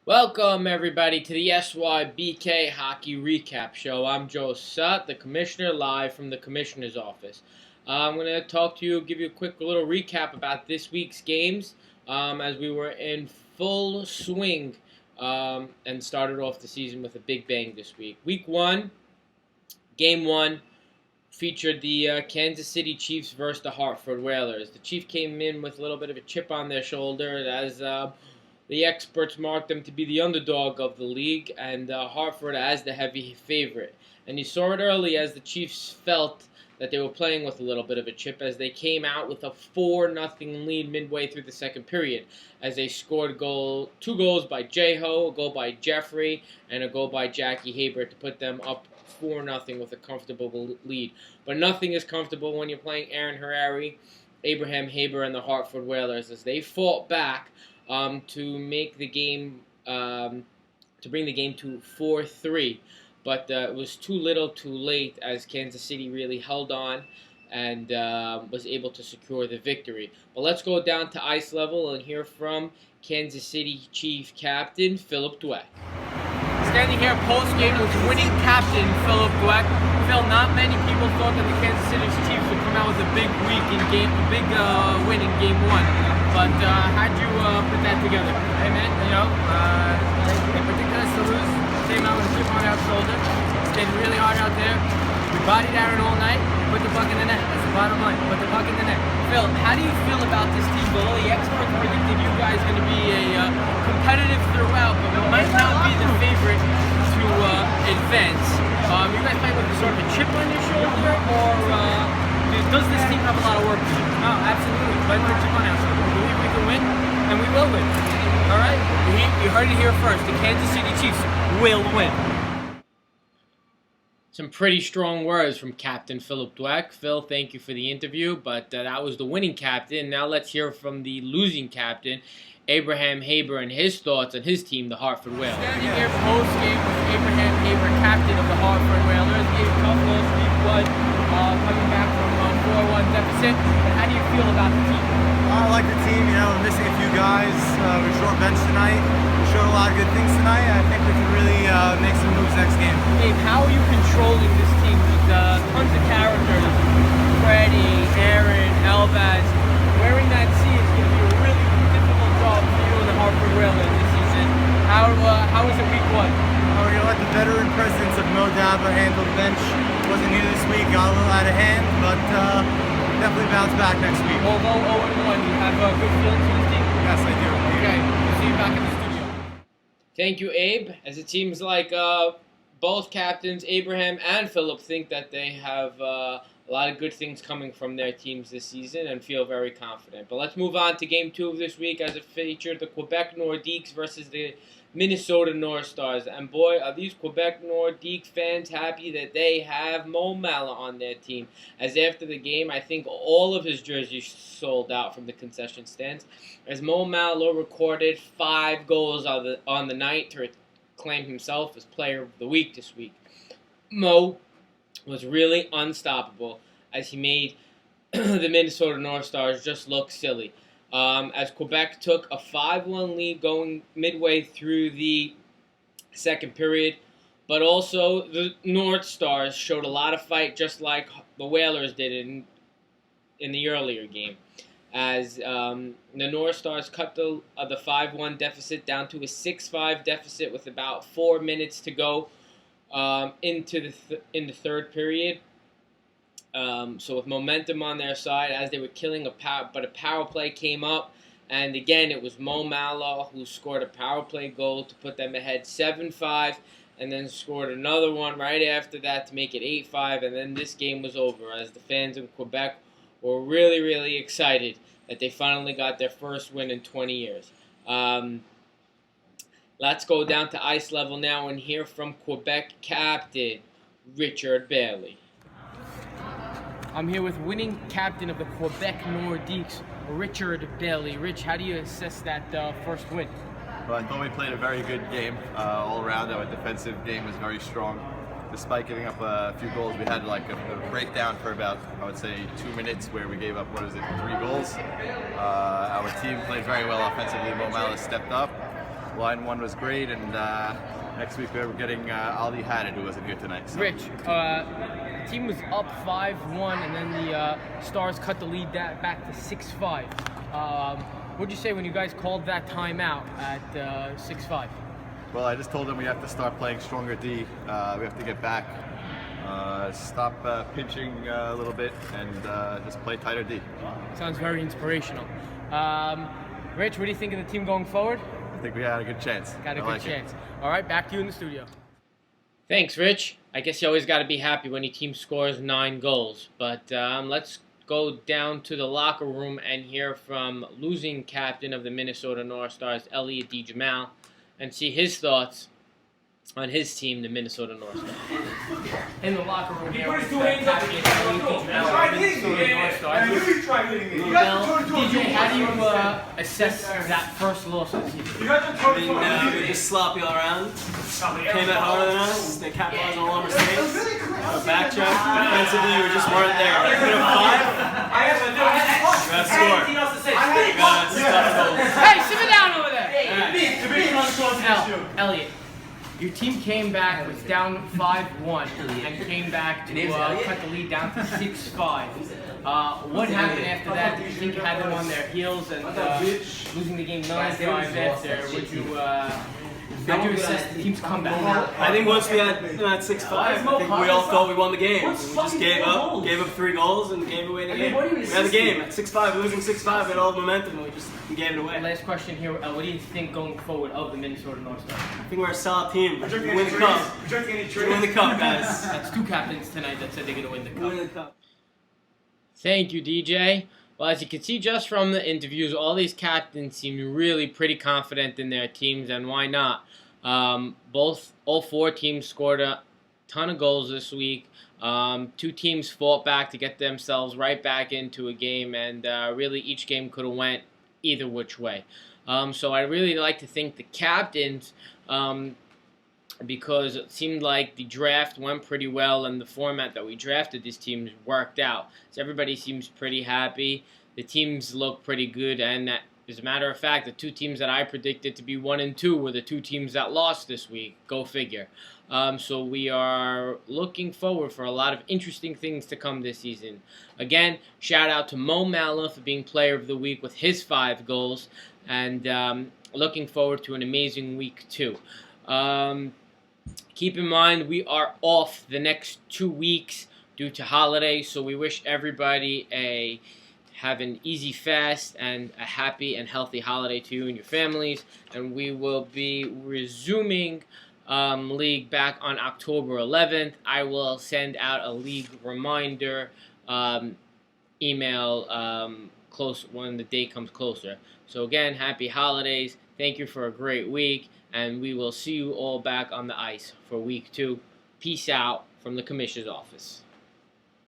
Welcome, everybody, to the SYBK Hockey Recap Show. I'm Joe Sutt, the commissioner, live from the commissioner's office. I'm going to talk to you, give you a quick little recap about this week's games as we were in full swing and started off the season with a big bang this week. Week 1, Game 1, featured the Kansas City Chiefs versus the Hartford Whalers. The Chiefs came in with a little bit of a chip on their shoulder as the experts marked them to be the underdog of the league and Hartford as the heavy favorite. And you saw it early as the Chiefs felt that they were playing with a little bit of a chip as they came out with a 4-0 lead midway through the second period as they scored two goals by J-Ho, a goal by Jeffrey, and a goal by Jackie Haber to put them up 4-0 with a comfortable lead. But nothing is comfortable when you're playing Aaron Harari, Abraham Haber, and the Hartford Whalers as they fought back to make the game, to bring the game to 4-3. But it was too little too late as Kansas City really held on and was able to secure the victory. But let's go down to ice level and hear from Kansas City Chief Captain Phil Dweck. Standing here post-game with winning captain Phil Dweck. Phil, not many people thought that the Kansas City Chiefs would come out with a big win in game 1. But how'd you put that together? Hey man, they predicted us to lose. Came out with a chip on our shoulder. Stayed really hard out there. We bodied Aaron all night. Put the puck in the net. That's the bottom line. Put the puck in the net. Phil, how do you feel about this team? Well, all the experts predicted you guys going to be a competitive throughout, but it might not be the favorite to advance. You guys play with sort of a chip on your shoulder, or does this team have a lot of work to do? No, absolutely. Play with a chip on our shoulder. We believe we can win, and we will win. All right? You heard it here first. The Kansas City Chiefs will win. Some pretty strong words from Captain Phil Dweck. Phil, thank you for the interview, but that was the winning captain. Now let's hear from the losing captain, Abraham Haber, and his thoughts on his team, the Hartford Whalers. Standing here post-game with Abraham Haber, captain of the Hartford Whalers. He gave a tough loss week 1, coming back from a 4-1 deficit. But how do you feel about the team? I like the team, we're missing a few guys. We're short bench tonight. We showed a lot of good things tonight. I think we can really make some moves next game. Dave, how are you controlling this team with tons of characters? Freddie, Aaron, Elvaz. Wearing that C is going to be a really difficult job for you and the Hartford Whalers this season. How was it week 1? We're going to let the veteran presence of Mo Daba handle the bench. Wasn't here this week, got a little out of hand, but definitely bounce back next week. Although 0-1, you have a good feeling for the team? Yes, I do. Okay, we'll see you back in the studio. Thank you, Abe. As it seems like both captains, Abraham and Philip, think that they have a lot of good things coming from their teams this season and feel very confident. But let's move on to Game 2 of this week as it featured the Quebec Nordiques versus the Minnesota North Stars. And boy, are these Quebec Nordique fans happy that they have Mo Mala on their team. As after the game, I think all of his jerseys sold out from the concession stands. As Mo Mala recorded 5 goals on the night to claim himself as Player of the Week this week. Mo was really unstoppable as he made the Minnesota North Stars just look silly. As Quebec took a 5-1 lead going midway through the second period, but also the North Stars showed a lot of fight just like the Whalers did in the earlier game. As the North Stars cut the 5-1 deficit down to a 6-5 deficit with about 4 minutes to go in the third period. So with momentum on their side as they were killing a power play came up, and again it was Mo Mala who scored a power play goal to put them ahead 7-5, and then scored another one right after that to make it 8-5, and then this game was over as the fans in Quebec were really, really excited that they finally got their first win in 20 years. Let's go down to ice level now and hear from Quebec captain Richie Bailey. I'm here with winning captain of the Quebec Nordiques, Richie Bailey. Rich, how do you assess that first win? Well, I thought we played a very good game all around. Our defensive game was very strong. Despite giving up a few goals, we had like a breakdown for about, I would say, 2 minutes where we gave up, 3 goals. Our team played very well offensively. Mo Mala stepped up. Line 1 was great, and next week we're getting Ali Haddad, who wasn't here tonight. So. Rich, the team was up 5-1, and then the Stars cut the lead back to 6-5. What'd you say when you guys called that timeout at 6-5? Well, I just told them we have to start playing stronger D. We have to get back, stop pinching a little bit, and just play tighter D. Sounds very inspirational. Rich, what do you think of the team going forward? I think we had a good chance. Got a good chance. All right, back to you in the studio. Thanks, Rich. I guess you always got to be happy when your team scores 9 goals. But let's go down to the locker room and hear from losing captain of the Minnesota North Stars, Elliot DeJamal, and see his thoughts on his team, the Minnesota North Stars. In the locker room here, with captain Elliot DeJamal of the Minnesota North Stars. DJ, how do you assess that first loss of the season? We were just sloppy all around. Came out harder than us. They capitalized on all our mistakes. Backtrack. Defensively, we just weren't there. We put up 5. We got to score. We got to stop goals. Hey, sit me down over there! Elliot, your team came back, was down 5-1, and came back to cut the lead down to 6-5. What happened after that? Did you think you had them on their heels and losing the game 9-5 after? How do you assess the team's comeback? I think once we had 6-5, I think we all thought we won the game. We just gave up 3 goals and gave away the game. We had the game at 6-5, losing 6-5, we had all the momentum, and we gave it away. Last question here, what do you think going forward of the Minnesota North Stars? I think we're a solid team. We win the cup. We win the cup, guys. That's 2 captains tonight that said they're going to win the cup. Win the cup. Thank you, DJ. Well, as you can see just from the interviews, all these captains seem really pretty confident in their teams, and why not? All 4 teams scored a ton of goals this week. 2 teams fought back to get themselves right back into a game, and really each game could have went either which way. So I really like to thank the captains because it seemed like the draft went pretty well, and the format that we drafted these teams worked out. So everybody seems pretty happy. The teams look pretty good, and as a matter of fact, the 2 teams that I predicted to be 1 and 2 were the 2 teams that lost this week. Go figure. So we are looking forward for a lot of interesting things to come this season. Again, shout out to Mo Mala for being Player of the Week with his 5 goals, and looking forward to an amazing week too. Keep in mind, we are off the next 2 weeks due to holidays, so we wish everybody have an easy fast and a happy and healthy holiday to you and your families. And we will be resuming league back on October 11th. I will send out a league reminder email close when the date comes closer. So again, happy holidays. Thank you for a great week, and we will see you all back on the ice for week 2. Peace out from the Commissioner's office.